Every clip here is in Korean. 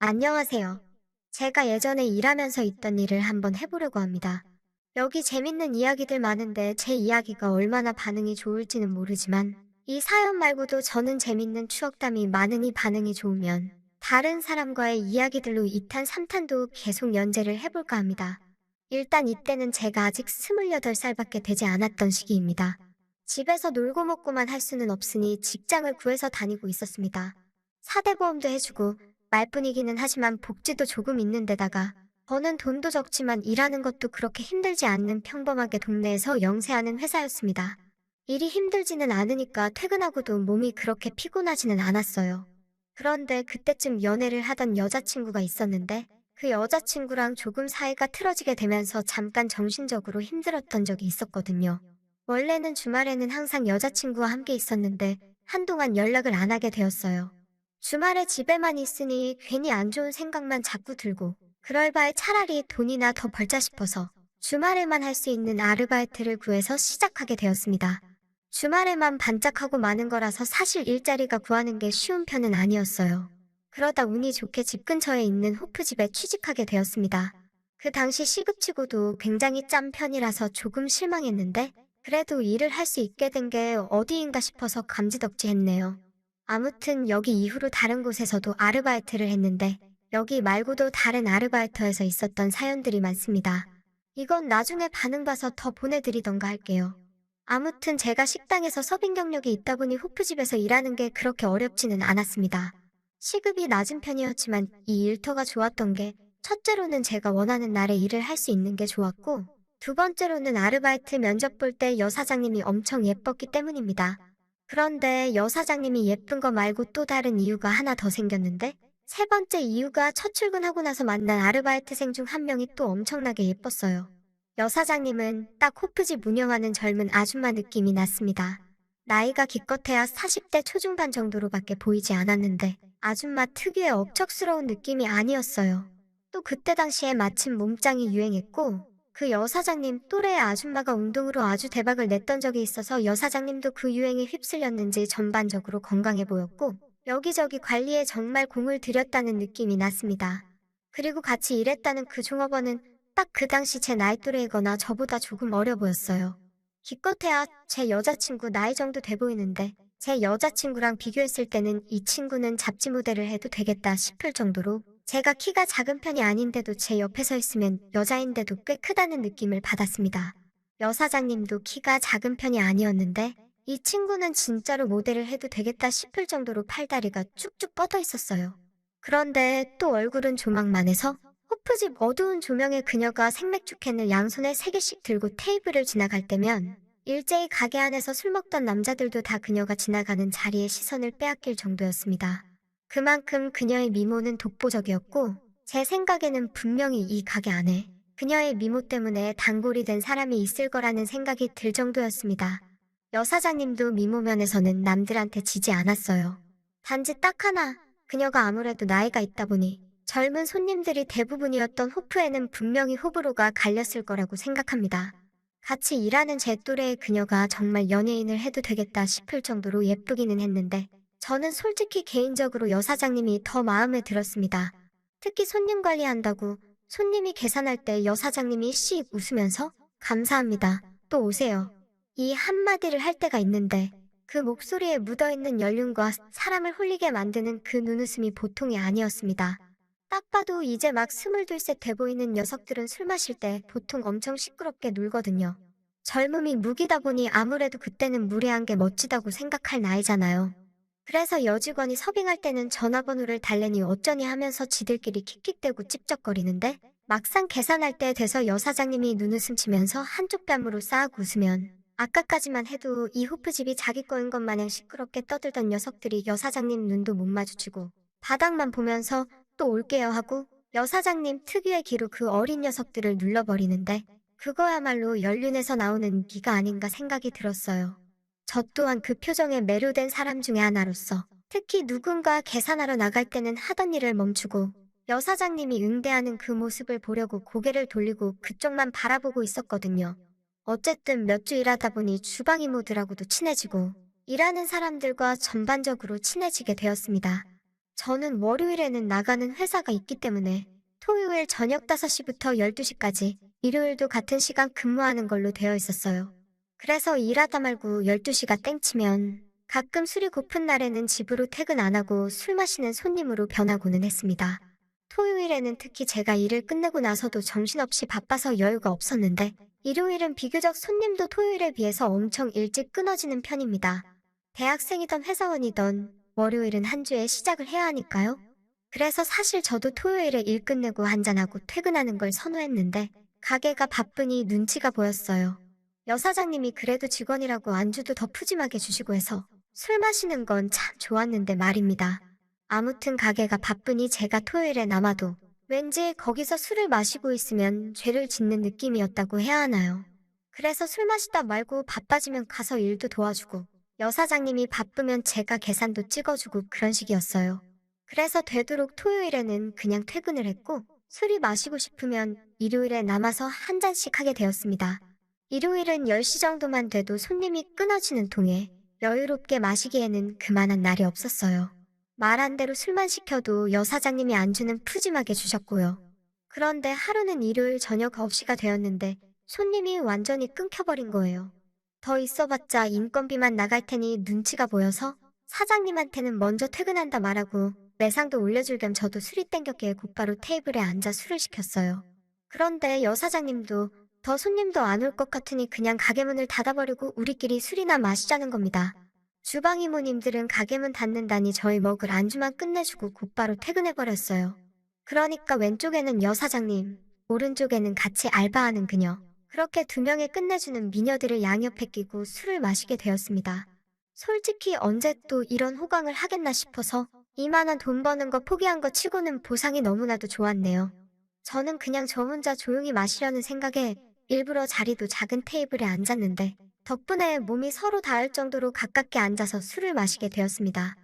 안녕하세요. 제가 예전에 일하면서 있던 일을 한번 해보려고 합니다. 여기 재밌는 이야기들 많은데 제 이야기가 얼마나 반응이 좋을지는 모르지만 이 사연 말고도 저는 재밌는 추억담이 많으니 반응이 좋으면 다른 사람과의 이야기들로 2탄, 3탄도 계속 연재를 해볼까 합니다. 일단 이때는 제가 아직 28살밖에 되지 않았던 시기입니다. 집에서 놀고 먹고만 할 수는 없으니 직장을 구해서 다니고 있었습니다. 사대보험도 해주고 말뿐이기는 하지만 복지도 조금 있는 데다가 버는 돈도 적지만 일하는 것도 그렇게 힘들지 않는 평범하게 동네에서 영세하는 회사였습니다. 일이 힘들지는 않으니까 퇴근하고도 몸이 그렇게 피곤하지는 않았어요. 그런데 그때쯤 연애를 하던 여자친구가 있었는데 그 여자친구랑 조금 사이가 틀어지게 되면서 잠깐 정신적으로 힘들었던 적이 있었거든요. 원래는 주말에는 항상 여자친구와 함께 있었는데 한동안 연락을 안 하게 되었어요. 주말에 집에만 있으니 괜히 안 좋은 생각만 자꾸 들고 그럴 바에 차라리 돈이나 더 벌자 싶어서 주말에만 할 수 있는 아르바이트를 구해서 시작하게 되었습니다. 주말에만 반짝하고 마는 거라서 사실 일자리가 구하는 게 쉬운 편은 아니었어요. 그러다 운이 좋게 집 근처에 있는 호프집에 취직하게 되었습니다. 그 당시 시급치고도 굉장히 짠 편이라서 조금 실망했는데 그래도 일을 할 수 있게 된 게 어디인가 싶어서 감지덕지했네요. 아무튼 여기 이후로 다른 곳에서도 아르바이트를 했는데 여기 말고도 다른 아르바이터에서 있었던 사연들이 많습니다. 이건 나중에 반응 봐서 더 보내드리던가 할게요. 아무튼 제가 식당에서 서빙 경력이 있다 보니 호프집에서 일하는 게 그렇게 어렵지는 않았습니다. 시급이 낮은 편이었지만 이 일터가 좋았던 게 첫째로는 제가 원하는 날에 일을 할 수 있는 게 좋았고 두 번째로는 아르바이트 면접 볼 때 여사장님이 엄청 예뻤기 때문입니다. 그런데 여사장님이 예쁜 거 말고 또 다른 이유가 하나 더 생겼는데 세 번째 이유가 첫 출근하고 나서 만난 아르바이트생 중 한 명이 또 엄청나게 예뻤어요. 여사장님은 딱 호프집 운영하는 젊은 아줌마 느낌이 났습니다. 나이가 기껏해야 40대 초중반 정도로밖에 보이지 않았는데 아줌마 특유의 억척스러운 느낌이 아니었어요. 또 그때 당시에 마침 몸짱이 유행했고 그 여사장님 또래의 아줌마가 운동으로 아주 대박을 냈던 적이 있어서 여사장님도 그 유행에 휩쓸렸는지 전반적으로 건강해 보였고 여기저기 관리에 정말 공을 들였다는 느낌이 났습니다. 그리고 같이 일했다는 그 종업원은 딱 그 당시 제 나이 또래이거나 저보다 조금 어려 보였어요. 기껏해야 제 여자친구 나이 정도 돼 보이는데 제 여자친구랑 비교했을 때는 이 친구는 잡지 모델을 해도 되겠다 싶을 정도로 제가 키가 작은 편이 아닌데도 제 옆에 서 있으면 여자인데도 꽤 크다는 느낌을 받았습니다. 여사장님도 키가 작은 편이 아니었는데 이 친구는 진짜로 모델을 해도 되겠다 싶을 정도로 팔다리가 쭉쭉 뻗어 있었어요. 그런데 또 얼굴은 조망만 해서 호프집 어두운 조명에 그녀가 생맥주 캔을 양손에 3개씩 들고 테이블을 지나갈 때면 일제히 가게 안에서 술 먹던 남자들도 다 그녀가 지나가는 자리에 시선을 빼앗길 정도였습니다. 그만큼 그녀의 미모는 독보적이었고 제 생각에는 분명히 이 가게 안에 그녀의 미모 때문에 단골이 된 사람이 있을 거라는 생각이 들 정도였습니다. 여사장님도 미모 면에서는 남들한테 지지 않았어요. 단지 딱 하나, 그녀가 아무래도 나이가 있다 보니 젊은 손님들이 대부분이었던 호프에는 분명히 호불호가 갈렸을 거라고 생각합니다. 같이 일하는 제 또래의 그녀가 정말 연예인을 해도 되겠다 싶을 정도로 예쁘기는 했는데 저는 솔직히 개인적으로 여사장님이 더 마음에 들었습니다. 특히 손님 관리한다고 손님이 계산할 때 여사장님이 씩 웃으면서 감사합니다. 또 오세요. 이 한마디를 할 때가 있는데 그 목소리에 묻어있는 연륜과 사람을 홀리게 만드는 그 눈웃음이 보통이 아니었습니다. 딱 봐도 이제 막 22세 돼 보이는 녀석들은 술 마실 때 보통 엄청 시끄럽게 놀거든요. 젊음이 무기다 보니 아무래도 그때는 무례한 게 멋지다고 생각할 나이잖아요. 그래서 여직원이 서빙할 때는 전화번호를 달래니 어쩌니 하면서 지들끼리 킥킥대고 찝쩍거리는데 막상 계산할 때 돼서 여사장님이 눈웃음 치면서 한쪽 뺨으로 싹 웃으면 아까까지만 해도 이 호프집이 자기 거인 것 마냥 시끄럽게 떠들던 녀석들이 여사장님 눈도 못 마주치고 바닥만 보면서 또 올게요 하고 여사장님 특유의 기로 그 어린 녀석들을 눌러버리는데 그거야말로 연륜에서 나오는 기가 아닌가 생각이 들었어요. 저 또한 그 표정에 매료된 사람 중에 하나로서 특히 누군가 계산하러 나갈 때는 하던 일을 멈추고 여사장님이 응대하는 그 모습을 보려고 고개를 돌리고 그쪽만 바라보고 있었거든요. 어쨌든 몇 주 일하다 보니 주방 이모들하고도 친해지고 일하는 사람들과 전반적으로 친해지게 되었습니다. 저는 월요일에는 나가는 회사가 있기 때문에 토요일 저녁 5시부터 12시까지 일요일도 같은 시간 근무하는 걸로 되어 있었어요. 그래서 일하다 말고 12시가 땡치면 가끔 술이 고픈 날에는 집으로 퇴근 안 하고 술 마시는 손님으로 변하고는 했습니다. 토요일에는 특히 제가 일을 끝내고 나서도 정신없이 바빠서 여유가 없었는데 일요일은 비교적 손님도 토요일에 비해서 엄청 일찍 끊어지는 편입니다. 대학생이던 회사원이던 월요일은 한 주의 시작을 해야 하니까요. 그래서 사실 저도 토요일에 일 끝내고 한잔하고 퇴근하는 걸 선호했는데 가게가 바쁘니 눈치가 보였어요. 여사장님이 그래도 직원이라고 안주도 더 푸짐하게 주시고 해서 술 마시는 건 참 좋았는데 말입니다. 아무튼 가게가 바쁘니 제가 토요일에 남아도 왠지 거기서 술을 마시고 있으면 죄를 짓는 느낌이었다고 해야 하나요? 그래서 술 마시다 말고 바빠지면 가서 일도 도와주고 여사장님이 바쁘면 제가 계산도 찍어주고 그런 식이었어요. 그래서 되도록 토요일에는 그냥 퇴근을 했고 술이 마시고 싶으면 일요일에 남아서 한 잔씩 하게 되었습니다. 일요일은 10시 정도만 돼도 손님이 끊어지는 통에 여유롭게 마시기에는 그만한 날이 없었어요. 말한 대로 술만 시켜도 여사장님이 안주는 푸짐하게 주셨고요. 그런데 하루는 일요일 저녁 9시가 되었는데 손님이 완전히 끊겨버린 거예요. 더 있어봤자 인건비만 나갈 테니 눈치가 보여서 사장님한테는 먼저 퇴근한다 말하고 매상도 올려줄 겸 저도 술이 땡겼기에 곧바로 테이블에 앉아 술을 시켰어요. 그런데 여사장님도 더 손님도 안 올 것 같으니 그냥 가게 문을 닫아버리고 우리끼리 술이나 마시자는 겁니다. 주방 이모님들은 가게 문 닫는다니 저희 먹을 안주만 끝내주고 곧바로 퇴근해버렸어요. 그러니까 왼쪽에는 여사장님, 오른쪽에는 같이 알바하는 그녀. 그렇게 두 명의 끝내주는 미녀들을 양옆에 끼고 술을 마시게 되었습니다. 솔직히 언제 또 이런 호강을 하겠나 싶어서 이만한 돈 버는 거 포기한 거 치고는 보상이 너무나도 좋았네요. 저는 그냥 저 혼자 조용히 마시려는 생각에 일부러 자리도 작은 테이블에 앉았는데 덕분에 몸이 서로 닿을 정도로 가깝게 앉아서 술을 마시게 되었습니다.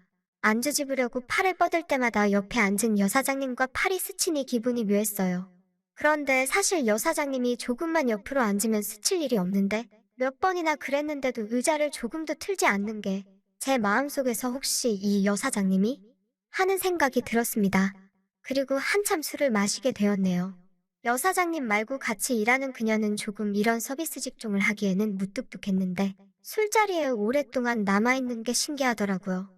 안주 집으려고 팔을 뻗을 때마다 옆에 앉은 여사장님과 팔이 스치니 기분이 묘했어요. 그런데 사실 여사장님이 조금만 옆으로 앉으면 스칠 일이 없는데 몇 번이나 그랬는데도 의자를 조금도 틀지 않는 게 제 마음속에서 혹시 이 여사장님이? 하는 생각이 들었습니다. 그리고 한참 술을 마시게 되었네요. 여사장님 말고 같이 일하는 그녀는 조금 이런 서비스 직종을 하기에는 무뚝뚝했는데 술자리에 오랫동안 남아있는 게 신기하더라고요.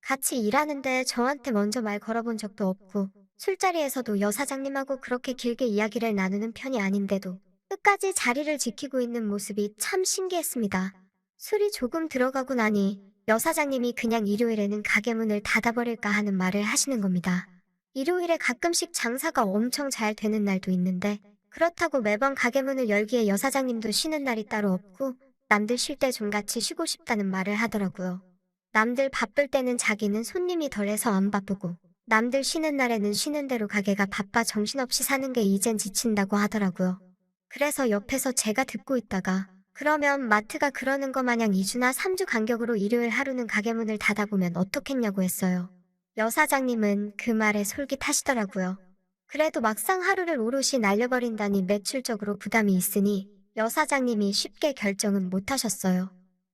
같이 일하는데 저한테 먼저 말 걸어본 적도 없고 술자리에서도 여사장님하고 그렇게 길게 이야기를 나누는 편이 아닌데도 끝까지 자리를 지키고 있는 모습이 참 신기했습니다. 술이 조금 들어가고 나니 여사장님이 그냥 일요일에는 가게 문을 닫아버릴까 하는 말을 하시는 겁니다. 일요일에 가끔씩 장사가 엄청 잘 되는 날도 있는데 그렇다고 매번 가게 문을 열기에 여사장님도 쉬는 날이 따로 없고 남들 쉴 때 좀 같이 쉬고 싶다는 말을 하더라고요. 남들 바쁠 때는 자기는 손님이 덜해서 안 바쁘고 남들 쉬는 날에는 쉬는 대로 가게가 바빠 정신없이 사는 게 이젠 지친다고 하더라고요. 그래서 옆에서 제가 듣고 있다가 그러면 마트가 그러는 거 마냥 2주나 3주 간격으로 일요일 하루는 가게 문을 닫아보면 어떻겠냐고 했어요. 여사장님은 그 말에 솔깃하시더라고요. 그래도 막상 하루를 오롯이 날려버린다니 매출적으로 부담이 있으니 여사장님이 쉽게 결정은 못하셨어요.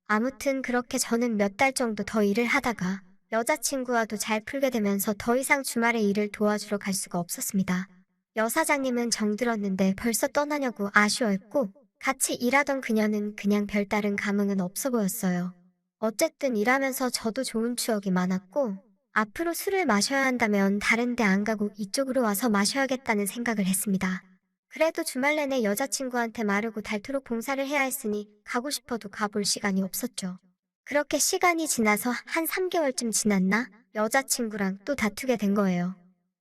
아무튼 그렇게 저는 몇 달 정도 더 일을 하다가 여자친구와도 잘 풀게 되면서 더 이상 주말에 일을 도와주러 갈 수가 없었습니다. 여사장님은 정들었는데 벌써 떠나냐고 아쉬워했고 같이 일하던 그녀는 그냥 별다른 감흥은 없어 보였어요. 어쨌든 일하면서 저도 좋은 추억이 많았고 앞으로 술을 마셔야 한다면 다른 데 안 가고 이쪽으로 와서 마셔야겠다는 생각을 했습니다. 그래도 주말 내내 여자친구한테 마르고 닳도록 봉사를 해야 했으니 가고 싶어도 가볼 시간이 없었죠. 그렇게 시간이 지나서 한 3개월쯤 지났나 여자친구랑 또 다투게 된 거예요.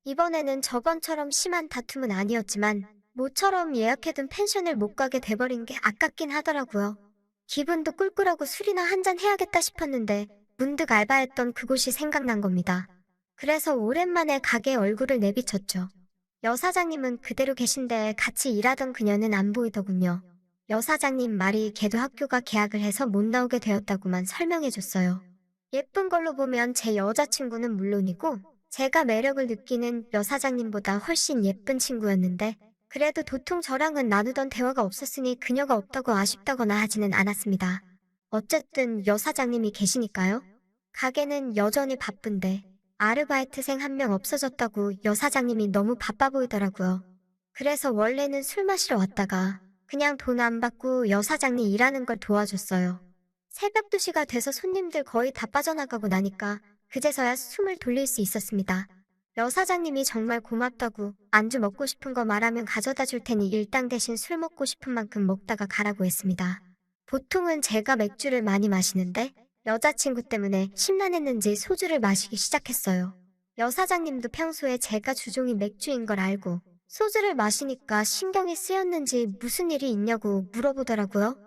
이번에는 저번처럼 심한 다툼은 아니었지만 모처럼 예약해둔 펜션을 못 가게 돼버린 게 아깝긴 하더라고요. 기분도 꿀꿀하고 술이나 한잔 해야겠다 싶었는데 문득 알바했던 그곳이 생각난 겁니다. 그래서 오랜만에 가게에 얼굴을 내비쳤죠. 여사장님은 그대로 계신데 같이 일하던 그녀는 안 보이더군요. 여사장님 말이 걔도 학교가 개학을 해서 못 나오게 되었다고만 설명해줬어요. 예쁜 걸로 보면 제 여자친구는 물론이고 제가 매력을 느끼는 여사장님보다 훨씬 예쁜 친구였는데 그래도 도통 저랑은 나누던 대화가 없었으니 그녀가 없다고 아쉽다거나 하지는 않았습니다. 어쨌든 여사장님이 계시니까요. 가게는 여전히 바쁜데 아르바이트생 한 명 없어졌다고 여사장님이 너무 바빠 보이더라고요. 그래서 원래는 술 마시러 왔다가 그냥 돈 안 받고 여사장님 일하는 걸 도와줬어요. 새벽 2시가 돼서 손님들 거의 다 빠져나가고 나니까 그제서야 숨을 돌릴 수 있었습니다. 여사장님이 정말 고맙다고 안주 먹고 싶은 거 말하면 가져다 줄 테니 일당 대신 술 먹고 싶은 만큼 먹다가 가라고 했습니다. 보통은 제가 맥주를 많이 마시는데 여자친구 때문에 심란했는지 소주를 마시기 시작했어요. 여사장님도 평소에 제가 주종이 맥주인 걸 알고 소주를 마시니까 신경이 쓰였는지 무슨 일이 있냐고 물어보더라고요.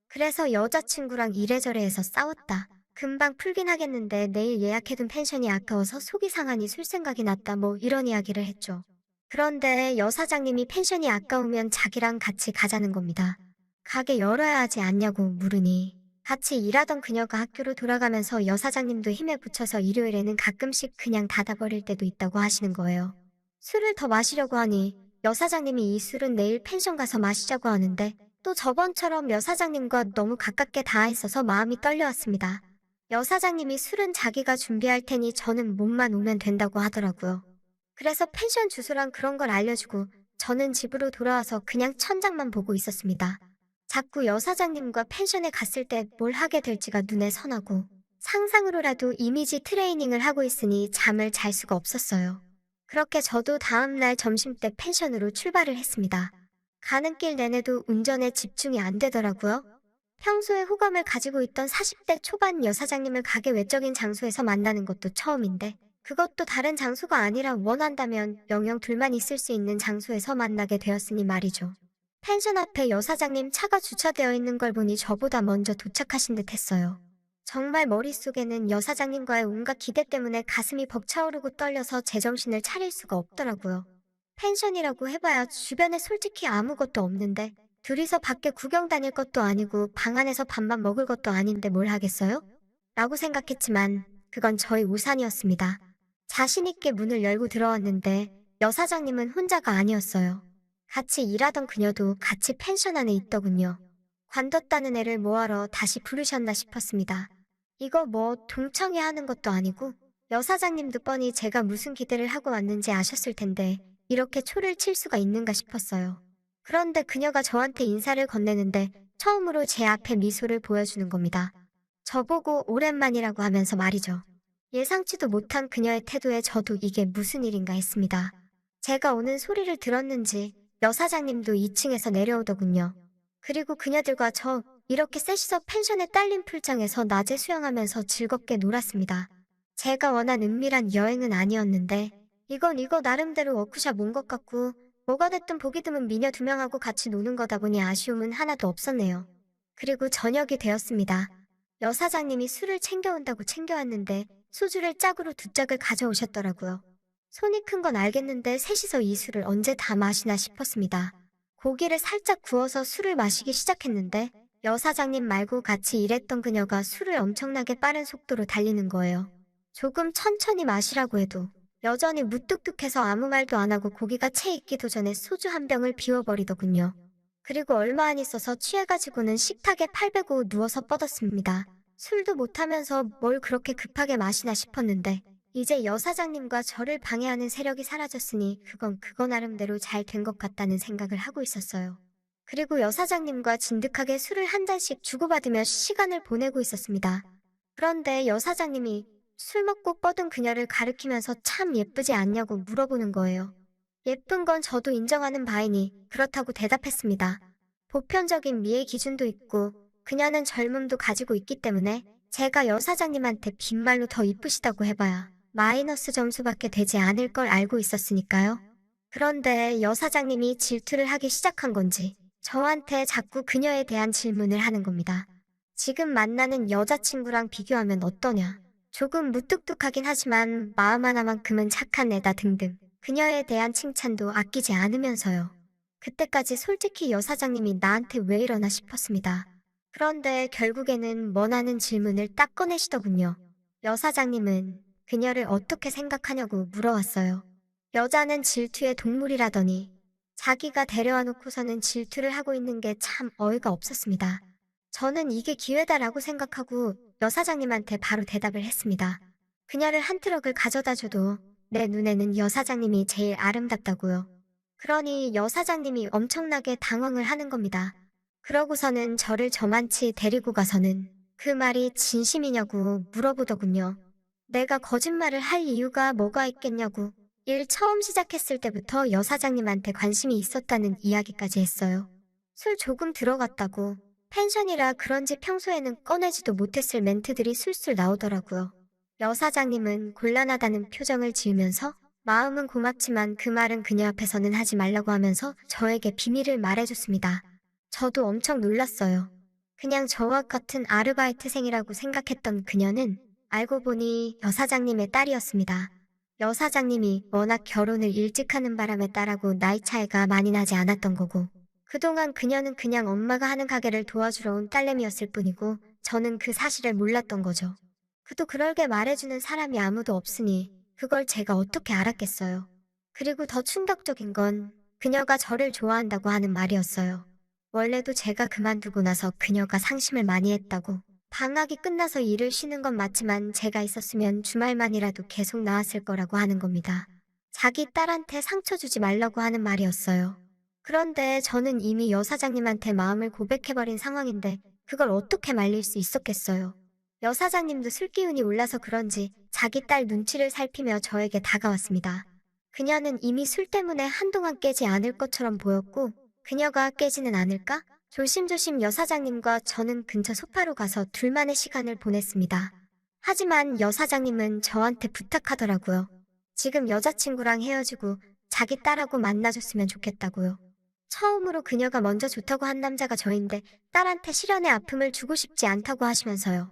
그래서 여자친구랑 이래저래 해서 싸웠다. 금방 풀긴 하겠는데 내일 예약해둔 펜션이 아까워서 속이 상하니 술 생각이 났다 뭐 이런 이야기를 했죠. 그런데 여사장님이 펜션이 아까우면 자기랑 같이 가자는 겁니다. 가게 열어야 하지 않냐고 물으니 같이 일하던 그녀가 학교로 돌아가면서 여사장님도 힘에 부쳐서 일요일에는 가끔씩 그냥 닫아버릴 때도 있다고 하시는 거예요. 술을 더 마시려고 하니 여사장님이 이 술은 내일 펜션 가서 마시자고 하는데 또 저번처럼 여사장님과 너무 가깝게 닿아 있어서 마음이 떨려왔습니다. 여사장님이 술은 자기가 준비할 테니 저는 몸만 오면 된다고 하더라고요. 그래서 펜션 주소랑 그런 걸 알려주고 저는 집으로 돌아와서 그냥 천장만 보고 있었습니다. 자꾸 여사장님과 펜션에 갔을 때 뭘 하게 될지가 눈에 선하고 상상으로라도 이미지 트레이닝을 하고 있으니 잠을 잘 수가 없었어요. 그렇게 저도 다음날 점심때 펜션으로 출발을 했습니다. 가는 길 내내도 운전에 집중이 안 되더라고요. 평소에 호감을 가지고 있던 40대 초반 여사장님을 가게 외적인 장소에서 만나는 것도 처음인데 그것도 다른 장소가 아니라 원한다면 영영 둘만 있을 수 있는 장소에서 만나게 되었으니 말이죠. 펜션 앞에 여사장님 차가 주차되어 있는 걸 보니 저보다 먼저 도착하신 듯 했어요. 정말 머릿속에는 여사장님과의 온갖 기대 때문에 가슴이 벅차오르고 떨려서 제정신을 차릴 수가 없더라고요. 펜션이라고 해봐야 주변에 솔직히 아무것도 없는데 둘이서 밖에 구경 다닐 것도 아니고 방 안에서 밥만 먹을 것도 아닌데 뭘 하겠어요? 라고 생각했지만 그건 저의 우산이었습니다. 자신있게 문을 열고 들어왔는데 여사장님은 혼자가 아니었어요. 같이 일하던 그녀도 같이 펜션 안에 있더군요. 관뒀다는 애를 뭐하러 다시 부르셨나 싶었습니다. 이거 뭐 동청회 하는 것도 아니고 여사장님도 뻔히 제가 무슨 기대를 하고 왔는지 아셨을 텐데 이렇게 초를 칠 수가 있는가 싶었어요. 그런데 그녀가 저한테 인사를 건네는데 처음으로 제 앞에 미소를 보여주는 겁니다. 저보고 오랜만이라고 하면서 말이죠. 예상치도 못한 그녀의 태도에 저도 이게 무슨 일인가 했습니다. 제가 오는 소리를 들었는지 여사장님도 2층에서 내려오더군요. 그리고 그녀들과 저 이렇게 셋이서 펜션에 딸린 풀장에서 낮에 수영하면서 즐겁게 놀았습니다. 제가 원한 은밀한 여행은 아니었는데 이건 이거 나름대로 워크숍 온 것 같고 뭐가 됐든 보기 드문 미녀 2명하고 같이 노는 거다 보니 아쉬움은 하나도 없었네요. 그리고 저녁이 되었습니다. 여사장님이 술을 챙겨온다고 챙겨왔는데 소주를 짝으로 2짝을 가져오셨더라고요. 손이 큰 건 알겠는데 셋이서 이 술을 언제 다 마시나 싶었습니다. 고기를 살짝 구워서 술을 마시기 시작했는데 여사장님 말고 같이 일했던 그녀가 술을 엄청나게 빠른 속도로 달리는 거예요. 조금 천천히 마시라고 해도 여전히 무뚝뚝해서 아무 말도 안 하고 고기가 채 익기도 전에 소주 한 병을 비워버리더군요. 그리고 얼마 안 있어서 취해가지고는 식탁에 팔 베고 누워서 뻗었습니다. 술도 못하면서 뭘 그렇게 급하게 마시나 싶었는데 이제 여사장님과 저를 방해하는 세력이 사라졌으니 그건 나름대로 잘 된 것 같다는 생각을 하고 있었어요. 그리고 여사장님과 진득하게 술을 한 잔씩 주고받으며 시간을 보내고 있었습니다. 그런데 여사장님이 술 먹고 뻗은 그녀를 가리키면서 참 예쁘지 않냐고 물어보는 거예요. 예쁜 건 저도 인정하는 바이니 그렇다고 대답했습니다. 보편적인 미의 기준도 있고 그녀는 젊음도 가지고 있기 때문에 제가 여사장님한테 빈말로 더 이쁘시다고 해봐야 마이너스 점수밖에 되지 않을 걸 알고 있었으니까요. 그런데 여사장님이 질투를 하기 시작한 건지 저한테 자꾸 그녀에 대한 질문을 하는 겁니다. 지금 만나는 여자친구랑 비교하면 어떠냐? 조금 무뚝뚝하긴 하지만 마음 하나만큼은 착한 애다 등등. 그녀에 대한 칭찬도 아끼지 않으면서요. 그때까지 솔직히 여사장님이 나한테 왜 이러나 싶었습니다. 그런데 결국에는 원하는 질문을 딱 꺼내시더군요. 여사장님은 그녀를 어떻게 생각하냐고 물어왔어요. 여자는 질투의 동물이라더니 자기가 데려와 놓고서는 질투를 하고 있는 게 참 어이가 없었습니다. 저는 이게 기회다라고 생각하고 여사장님한테 바로 대답을 했습니다. 그녀를 한 트럭을 가져다 줘도 내 눈에는 여사장님이 제일 아름답다고요. 그러니 여사장님이 엄청나게 당황을 하는 겁니다. 그러고서는 저를 저만치 데리고 가서는 그 말이 진심이냐고 물어보더군요. 내가 거짓말을 할 이유가 뭐가 있겠냐고. 일 처음 시작했을 때부터 여사장님한테 관심이 있었다는 이야기까지 했어요. 술 조금 들어갔다고. 펜션이라 그런지 평소에는 꺼내지도 못했을 멘트들이 술술 나오더라고요. 여사장님은 곤란하다는 표정을 지으면서 마음은 고맙지만 그 말은 그녀 앞에서는 하지 말라고 하면서 저에게 비밀을 말해줬습니다. 저도 엄청 놀랐어요. 그냥 저와 같은 아르바이트생이라고 생각했던 그녀는 알고 보니 여사장님의 딸이었습니다. 여사장님이 워낙 결혼을 일찍 하는 바람에 딸하고 나이 차이가 많이 나지 않았던 거고, 그동안 그녀는 그냥 엄마가 하는 가게를 도와주러 온 딸내미였을 뿐이고, 저는 그 사실을 몰랐던 거죠. 그도 그럴게 말해주는 사람이 아무도 없으니, 그걸 제가 어떻게 알았겠어요. 그리고 더 충격적인 건 그녀가 저를 좋아한다고 하는 말이었어요. 원래도 제가 그만두고 나서 그녀가 상심을 많이 했다고. 방학이 끝나서 일을 쉬는 건 맞지만 제가 있었으면 주말만이라도 계속 나왔을 거라고 하는 겁니다. 자기 딸한테 상처 주지 말라고 하는 말이었어요. 그런데 저는 이미 여사장님한테 마음을 고백해버린 상황인데 그걸 어떻게 말릴 수 있었겠어요. 여사장님도 술기운이 올라서 그런지 자기 딸 눈치를 살피며 저에게 다가왔습니다. 그녀는 이미 술 때문에 한동안 깨지 않을 것처럼 보였고 그녀가 깨지는 않을까? 조심조심 여사장님과 저는 근처 소파로 가서 둘만의 시간을 보냈습니다. 하지만 여사장님은 저한테 부탁하더라고요. 지금 여자친구랑 헤어지고 자기 딸하고 만나줬으면 좋겠다고요. 처음으로 그녀가 먼저 좋다고 한 남자가 저인데 딸한테 실연의 아픔을 주고 싶지 않다고 하시면서요.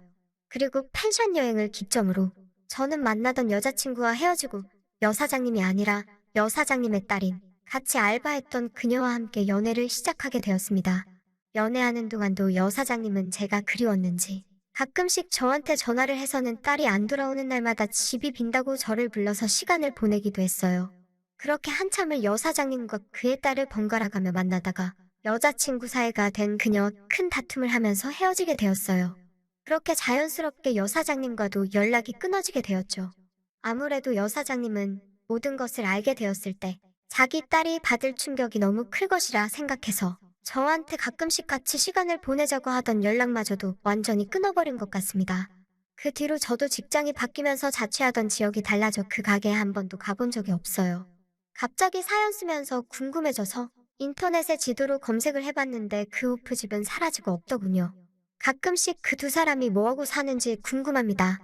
그리고 펜션 여행을 기점으로 저는 만나던 여자친구와 헤어지고 여사장님이 아니라 여사장님의 딸인 같이 알바했던 그녀와 함께 연애를 시작하게 되었습니다. 연애하는 동안도 여사장님은 제가 그리웠는지 가끔씩 저한테 전화를 해서는 딸이 안 돌아오는 날마다 집이 빈다고 저를 불러서 시간을 보내기도 했어요. 그렇게 한참을 여사장님과 그의 딸을 번갈아가며 만나다가 여자친구 사이가 된 그녀와 큰 다툼을 하면서 헤어지게 되었어요. 그렇게 자연스럽게 여사장님과도 연락이 끊어지게 되었죠. 아무래도 여사장님은 모든 것을 알게 되었을 때 자기 딸이 받을 충격이 너무 클 것이라 생각해서 저한테 가끔씩 같이 시간을 보내자고 하던 연락마저도 완전히 끊어버린 것 같습니다. 그 뒤로 저도 직장이 바뀌면서 자취하던 지역이 달라져 그 가게에 한 번도 가본 적이 없어요. 갑자기 사연 쓰면서 궁금해져서 인터넷에 지도로 검색을 해봤는데 그 오프집은 사라지고 없더군요. 가끔씩 그 두 사람이 뭐하고 사는지 궁금합니다.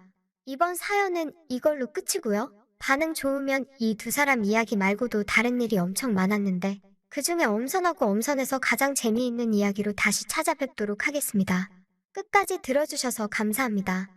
이번 사연은 이걸로 끝이고요. 반응 좋으면 이 두 사람 이야기 말고도 다른 일이 엄청 많았는데 그중에 엄선하고 엄선해서 가장 재미있는 이야기로 다시 찾아뵙도록 하겠습니다. 끝까지 들어주셔서 감사합니다.